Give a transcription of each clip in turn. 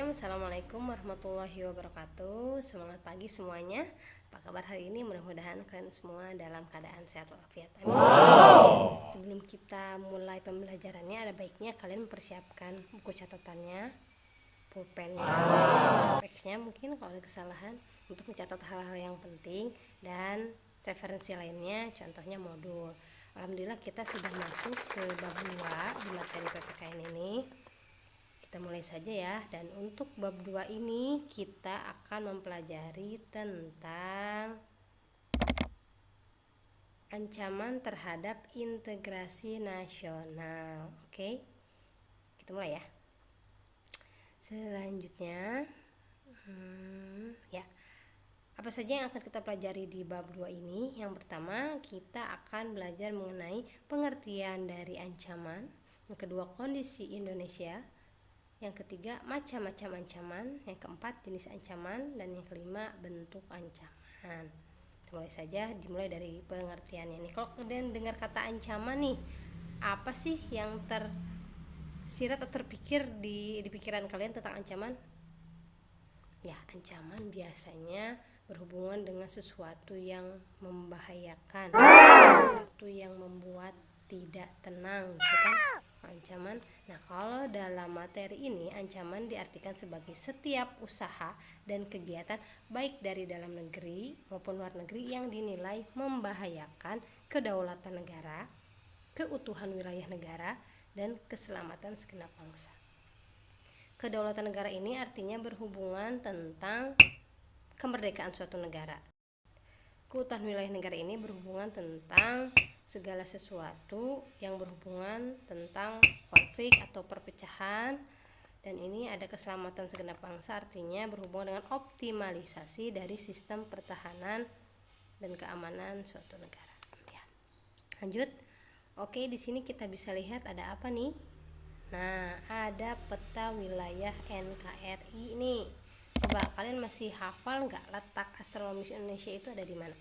Bismillahirrahmanirrahim. Assalamualaikum warahmatullahi wabarakatuh. Semangat pagi semuanya. Apa kabar hari ini? Mudah-mudahan kalian semua dalam keadaan sehat walafiat. Sebelum kita mulai pembelajarannya, ada baiknya kalian mempersiapkan buku catatannya, pulpennya, teksnya mungkin kalau ada kesalahan, untuk mencatat hal-hal yang penting dan referensi lainnya, contohnya modul. Alhamdulillah kita sudah masuk ke bab 2 di materi PPKN ini. Kita mulai saja ya. Dan untuk bab 2 ini kita akan mempelajari tentang ancaman terhadap integrasi nasional. Oke, kita mulai ya. Selanjutnya ya, apa saja yang akan kita pelajari di bab 2 ini? Yang pertama, kita akan belajar mengenai pengertian dari ancaman. Yang kedua, kondisi Indonesia. Yang ketiga, macam-macam ancaman. Yang keempat, jenis ancaman. Dan yang kelima, bentuk ancaman. Mulai saja, dimulai dari pengertiannya nih. Kalau kalian dengar kata ancaman nih, apa sih yang tersirat atau terpikir di pikiran kalian tentang ancaman? Ya, ancaman biasanya berhubungan dengan sesuatu yang membahayakan, sesuatu yang membuat tidak tenang, gitu kan? Ancaman. Nah, kalau dalam materi ini, ancaman diartikan sebagai setiap usaha dan kegiatan baik dari dalam negeri maupun luar negeri yang dinilai membahayakan kedaulatan negara, keutuhan wilayah negara, dan keselamatan segenap bangsa. Kedaulatan negara ini artinya berhubungan tentang kemerdekaan suatu negara. Keutuhan wilayah negara ini berhubungan tentang segala sesuatu yang berhubungan tentang konflik atau perpecahan. Dan ini ada keselamatan segenap bangsa, artinya berhubungan dengan optimalisasi dari sistem pertahanan dan keamanan suatu negara. Ya. Lanjut. Oke, di sini kita bisa lihat ada apa nih? Nah, ada peta wilayah NKRI nih. Coba kalian masih hafal nggak letak astronomis Indonesia itu ada di mana?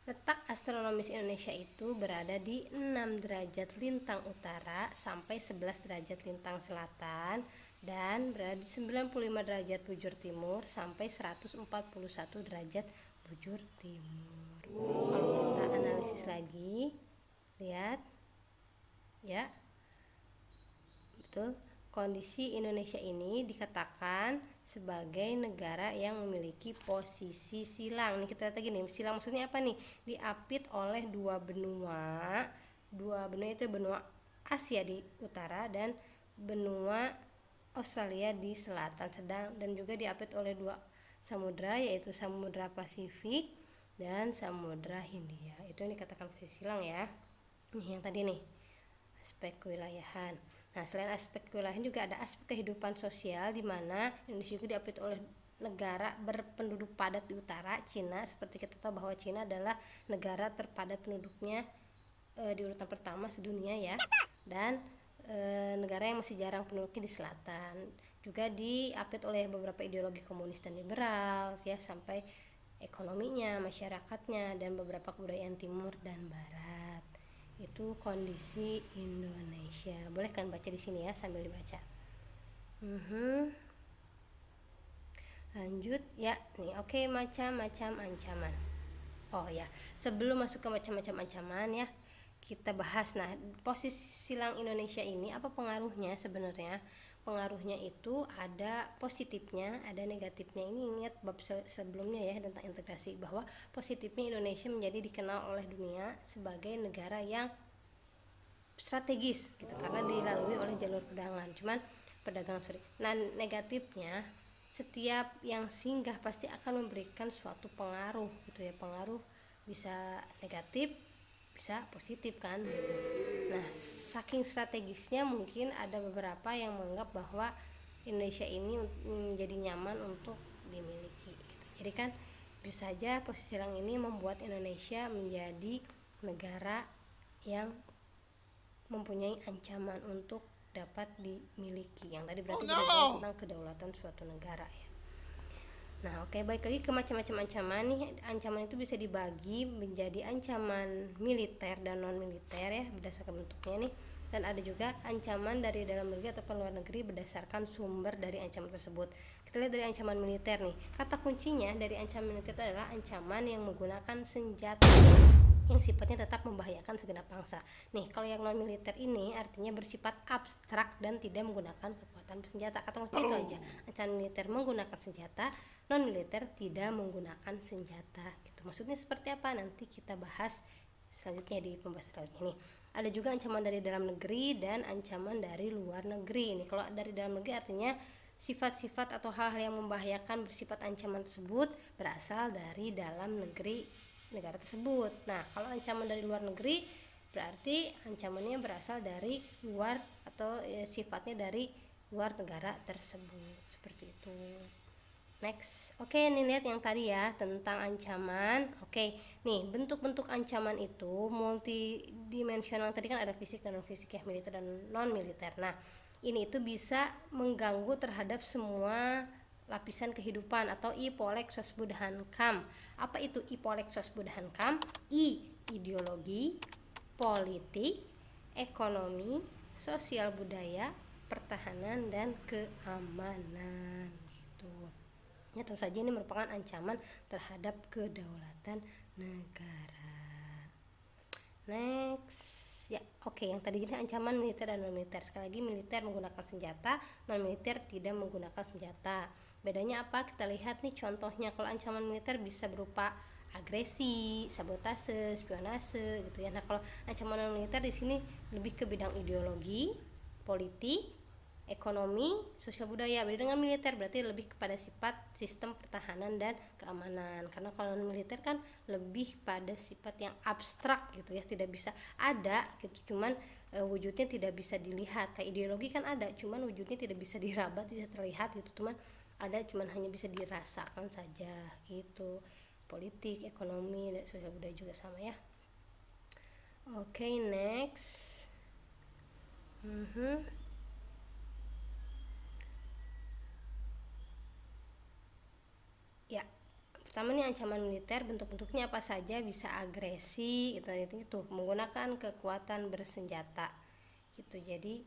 Letak astronomis Indonesia itu berada di 6 derajat lintang utara sampai 11 derajat lintang selatan, dan berada di 95 derajat bujur timur sampai 141 derajat bujur timur. Kalau kita analisis lagi, lihat ya, betul, kondisi Indonesia ini dikatakan sebagai negara yang memiliki posisi silang. Nih kita lihat lagi nih, silang maksudnya apa nih? Diapit oleh dua benua. Dua benua itu benua Asia di utara dan benua Australia di selatan, dan juga diapit oleh dua samudra, yaitu Samudra Pasifik dan Samudra Hindia. Itu yang dikatakan posisi silang ya. Nih yang tadi nih, aspek kewilayahan. Nah, selain aspek kewilayahan juga ada aspek kehidupan sosial, di mana Indonesia juga diapit oleh negara berpenduduk padat di utara, Cina. Seperti kita tahu bahwa Cina adalah negara terpadat penduduknya di urutan pertama sedunia ya. Dan negara yang masih jarang penduduknya di selatan. Juga diapit oleh beberapa ideologi komunis dan liberal ya, sampai ekonominya, masyarakatnya, dan beberapa kebudayaan timur dan barat. Itu kondisi Indonesia. Boleh kan baca di sini ya sambil dibaca. Lanjut ya nih. Oke, macam-macam ancaman. Oh ya, sebelum masuk ke macam-macam ancaman ya, kita bahas. Nah, posisi silang Indonesia ini apa pengaruhnya sebenarnya? Pengaruhnya itu ada positifnya, ada negatifnya. Ini ingat bab sebelumnya ya tentang integrasi, bahwa positifnya Indonesia menjadi dikenal oleh dunia sebagai negara yang strategis gitu, karena dilalui oleh jalur perdagangan. Nah, negatifnya, setiap yang singgah pasti akan memberikan suatu pengaruh gitu ya. Pengaruh bisa negatif, bisa positif kan gitu. Nah, saking strategisnya mungkin ada beberapa yang menganggap bahwa Indonesia ini menjadi nyaman untuk dimiliki gitu. Jadi kan bisa saja posisi silang ini membuat Indonesia menjadi negara yang mempunyai ancaman untuk dapat dimiliki. Yang tadi berarti tentang kedaulatan suatu negara ya. Nah, oke, balik lagi ke macam-macam ancaman nih. Ancaman itu bisa dibagi menjadi ancaman militer dan non militer ya, berdasarkan bentuknya nih. dan ada juga ancaman dari dalam negeri ataupun luar negeri berdasarkan sumber dari ancaman tersebut. Kita lihat dari ancaman militer nih. Kata kuncinya dari ancaman militer itu adalah ancaman yang menggunakan senjata yang sifatnya tetap membahayakan segenap bangsa. Nih, kalau yang non militer ini artinya bersifat abstrak dan tidak menggunakan kekuatan bersenjata. Kata kuncinya itu aja. Ancaman militer menggunakan senjata, non militer tidak menggunakan senjata. Gitu. Maksudnya seperti apa? Nanti kita bahas selanjutnya di pembahasan selanjutnya nih. Ada juga ancaman dari dalam negeri dan ancaman dari luar negeri. Ini kalau dari dalam negeri artinya sifat-sifat atau hal-hal yang membahayakan bersifat ancaman tersebut berasal dari dalam negeri negara tersebut. Nah, kalau ancaman dari luar negeri berarti ancamannya berasal dari luar atau sifatnya dari luar negara tersebut. Seperti itu. Next. Oke, ini lihat yang tadi ya tentang ancaman. Oke, nih bentuk-bentuk ancaman itu multidimensional. Tadi kan ada fisik dan non fisik ya, militer dan non militer. Nah, ini itu bisa mengganggu terhadap semua lapisan kehidupan atau I polek sos budahan kam. Apa itu I polek sos budahan kam? I ideologi, politik, ekonomi, sosial budaya, pertahanan dan keamanan gitu. Ya, tentu saja ini merupakan ancaman terhadap kedaulatan negara. Next. Ya, oke, yang tadi ini ancaman militer dan non militer. Sekali lagi, militer menggunakan senjata, non militer tidak menggunakan senjata. Bedanya apa? Kita lihat nih contohnya. Kalau ancaman militer bisa berupa agresi, sabotase, spionase gitu ya. Nah, kalau ancaman non militer di sini lebih ke bidang ideologi, politik, ekonomi, sosial budaya. Beda dengan militer berarti lebih kepada sifat sistem pertahanan dan keamanan. Karena kalau non militer kan lebih pada sifat yang abstrak gitu ya, tidak bisa ada gitu, cuman wujudnya tidak bisa dilihat. Kayak ideologi kan ada, cuman wujudnya tidak bisa diraba, tidak terlihat gitu, cuman ada, cuman hanya bisa dirasakan saja gitu. Politik, ekonomi, dan sosial budaya juga sama ya. Oke, next. Ya, pertama nih ancaman militer, bentuk-bentuknya apa saja? Bisa agresi gitu, itu menggunakan kekuatan bersenjata gitu. Jadi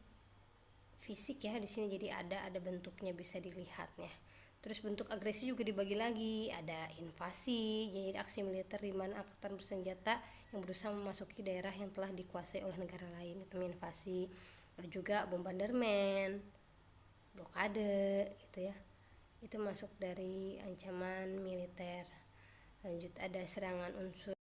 fisik ya di sini, jadi ada bentuknya bisa dilihatnya. Terus bentuk agresi juga dibagi lagi, ada invasi, jadi aksi militer di mana angkatan bersenjata yang berusaha memasuki daerah yang telah dikuasai oleh negara lain, itu invasi. Ada juga bombardemen, blokade gitu ya, itu masuk dari ancaman militer. Lanjut ada serangan unsur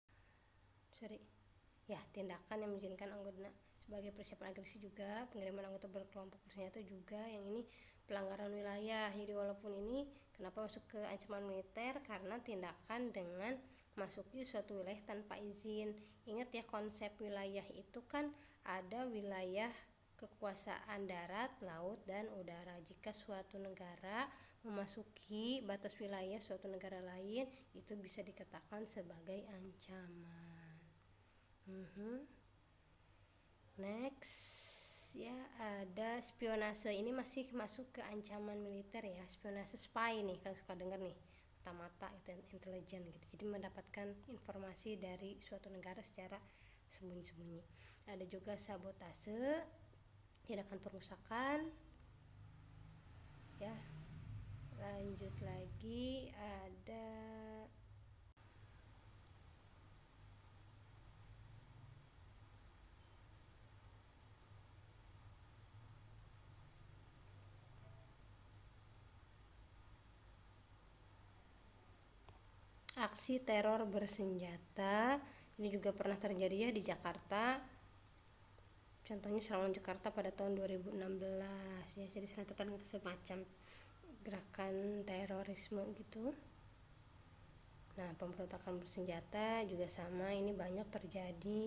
tindakan yang mengizinkan anggota sebagai persiapan agresi, juga pengiriman anggota berkelompok bersenjata juga yang ini pelanggaran wilayah. Jadi walaupun ini kenapa masuk ke ancaman militer, karena tindakan dengan masuki suatu wilayah tanpa izin. Ingat ya, konsep wilayah itu kan ada wilayah kekuasaan darat, laut, dan udara. Jika suatu negara memasuki batas wilayah suatu negara lain, itu bisa dikatakan sebagai ancaman. Next ya, ada spionase. Ini masih masuk ke ancaman militer ya. Spionase, spy nih, kalian suka dengar nih, mata-mata itu intelijen gitu. Jadi mendapatkan informasi dari suatu negara secara sembunyi-sembunyi. Ada juga sabotase, tindakan perusakan ya. Lanjut lagi ada aksi teror bersenjata. Ini juga pernah terjadi ya di Jakarta. Contohnya serangan Jakarta pada tahun 2016 ya. Jadi serangan semacam gerakan terorisme gitu. Nah, pemberontakan bersenjata juga sama, ini banyak terjadi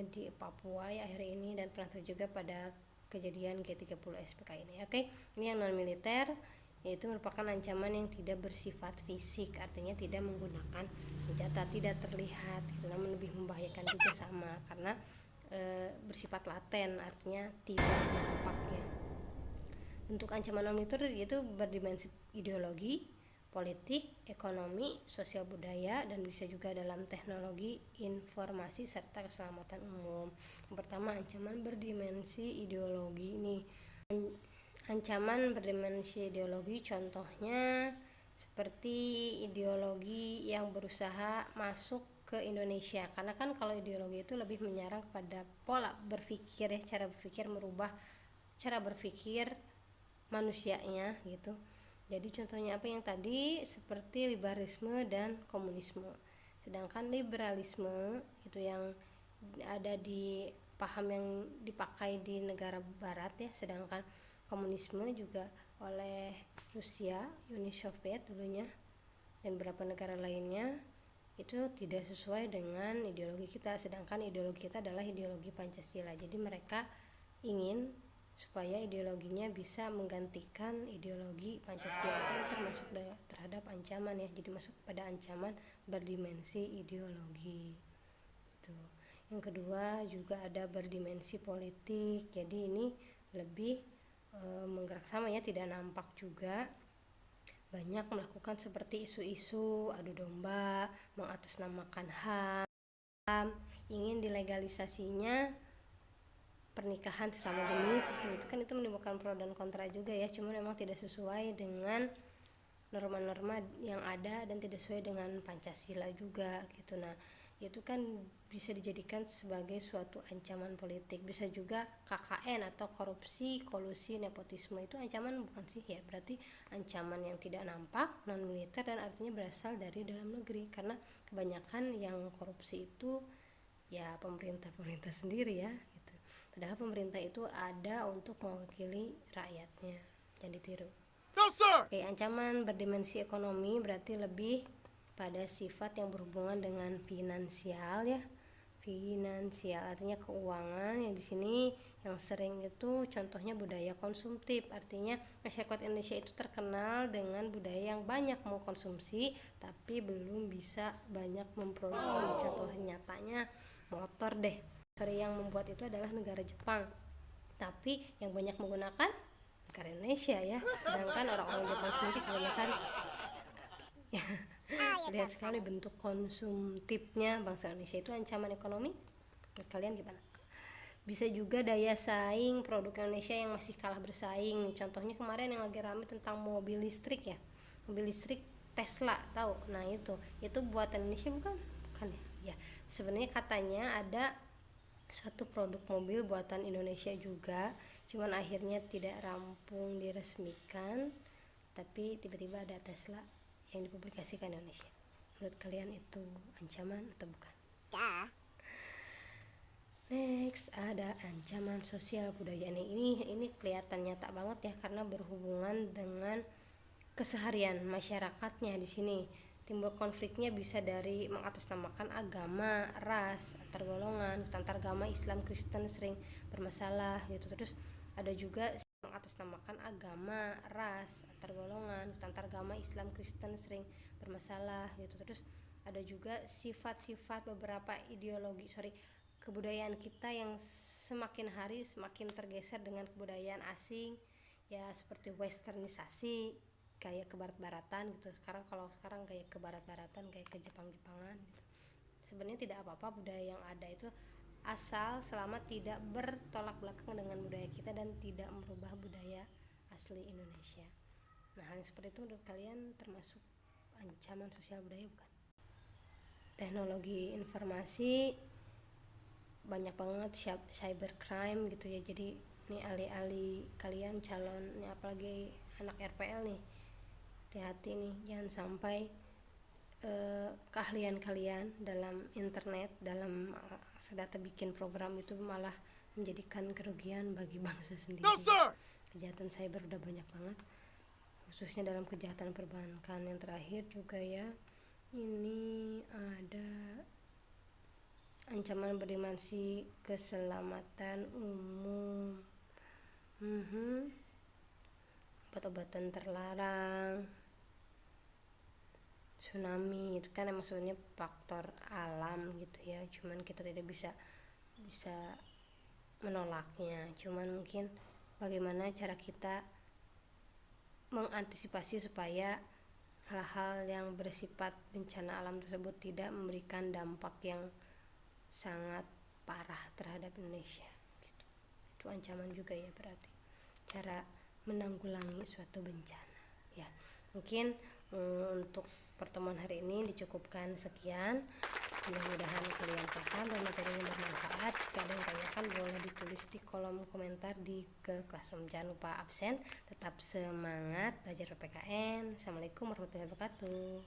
di Papua ya akhir ini, dan pernah terjadi juga pada kejadian G30 SPK ini. Oke, ini yang non militer, yaitu merupakan ancaman yang tidak bersifat fisik, artinya tidak menggunakan senjata, tidak terlihat gitu, namun lebih membahayakan juga sama karena bersifat laten, artinya tidak nampak ya. Bentuk ancaman non militer yaitu berdimensi ideologi, politik, ekonomi, sosial budaya, dan bisa juga dalam teknologi, informasi, serta keselamatan umum. Yang pertama, ancaman berdimensi ideologi nih. Ancaman berdimensi ideologi contohnya seperti ideologi yang berusaha masuk ke Indonesia, karena kan kalau ideologi itu lebih menyerang kepada pola berpikir ya, cara berpikir, merubah cara berpikir manusianya gitu. Jadi contohnya apa yang tadi seperti liberalisme dan komunisme. Sedangkan liberalisme itu yang ada di paham yang dipakai di negara barat ya, sedangkan komunisme juga oleh Rusia, Uni Soviet dulunya, dan beberapa negara lainnya itu tidak sesuai dengan ideologi kita, sedangkan ideologi kita adalah ideologi Pancasila. Jadi mereka ingin supaya ideologinya bisa menggantikan ideologi Pancasila, itu termasuk terhadap ancaman ya, jadi masuk pada ancaman berdimensi ideologi itu. Yang kedua juga ada berdimensi politik, jadi ini lebih menggerak sama ya, tidak nampak juga, banyak melakukan seperti isu-isu adu domba, mengatasnamakan HAM, ingin dilegalisasinya pernikahan sesama jenis seperti itu kan, itu menimbulkan pro dan kontra juga ya, cuman memang tidak sesuai dengan norma-norma yang ada dan tidak sesuai dengan Pancasila juga gitu. Nah itu kan bisa dijadikan sebagai suatu ancaman politik. Bisa juga KKN atau korupsi, kolusi, nepotisme, itu ancaman bukan sih ya, berarti ancaman yang tidak nampak, non militer, dan artinya berasal dari dalam negeri, karena kebanyakan yang korupsi itu ya pemerintah sendiri ya gitu. Padahal pemerintah itu ada untuk mewakili rakyatnya, jangan ditiru. Oke, ancaman berdimensi ekonomi berarti lebih pada sifat yang berhubungan dengan finansial ya. Finansial artinya keuangan, yang di sini yang sering itu contohnya budaya konsumtif, artinya masyarakat Indonesia itu terkenal dengan budaya yang banyak mengkonsumsi tapi belum bisa banyak memproduksi. Contoh nyatanya motor deh, yang membuat itu adalah negara Jepang, tapi yang banyak menggunakan negara Indonesia ya, sedangkan orang-orang Jepang sendiri kebanyakan ya. Lihat sekali bentuk konsumtifnya bangsa Indonesia. Itu ancaman ekonomi. Menurut kalian gimana? Bisa juga daya saing produk Indonesia yang masih kalah bersaing. Contohnya kemarin yang lagi rame tentang mobil listrik ya, mobil listrik Tesla, tahu? Nah itu buatan Indonesia bukan ya, sebenarnya katanya ada suatu produk mobil buatan Indonesia juga, cuman akhirnya tidak rampung diresmikan, tapi tiba-tiba ada Tesla yang dipublikasikan di Indonesia. Menurut kalian itu ancaman atau bukan? Next ada ancaman sosial budaya. Ini kelihatan nyata banget ya, karena berhubungan dengan keseharian masyarakatnya. Di sini timbul konfliknya bisa dari mengatasnamakan agama, ras, antar golongan, antar agama Islam Kristen sering bermasalah gitu. Terus ada juga mengatasnamakan agama, ras, antar golongan, antar agama Islam Kristen sering bermasalah gitu. Terus ada juga sifat-sifat beberapa kebudayaan kita yang semakin hari semakin tergeser dengan kebudayaan asing ya, seperti westernisasi, kayak ke barat-baratan gitu. Sekarang kayak ke barat-baratan, kayak ke Jepang-Jepangan gitu. Sebenarnya tidak apa-apa budaya yang ada itu, asal selama tidak bertolak belakang dengan budaya kita dan tidak merubah budaya asli Indonesia. Nah hal yang seperti itu menurut kalian termasuk ancaman sosial budaya bukan? Teknologi informasi banyak banget cybercrime gitu ya. Jadi ini alih-alih kalian calon, apalagi anak RPL nih, hati-hati nih, jangan sampai keahlian kalian dalam internet, dalam data bikin program itu malah menjadikan kerugian bagi bangsa sendiri. Kejahatan cyber udah banyak banget, khususnya dalam kejahatan perbankan. Yang terakhir juga ya, ini ada ancaman berdimensi keselamatan umum, obat-obatan terlarang, tsunami. Itu kan emang sebenarnya faktor alam gitu ya, cuman kita tidak bisa menolaknya. Cuman mungkin bagaimana cara kita mengantisipasi supaya hal-hal yang bersifat bencana alam tersebut tidak memberikan dampak yang sangat parah terhadap Indonesia gitu. Itu ancaman juga ya, berarti cara menanggulangi suatu bencana ya. Mungkin untuk pertemuan hari ini dicukupkan sekian. Mudah-mudahan kalian paham dan materinya bermanfaat. Jika ada yang tanyakan boleh ditulis di kolom komentar di Google Classroom. Jangan lupa absen. Tetap semangat belajar PPKN. Assalamualaikum warahmatullahi wabarakatuh.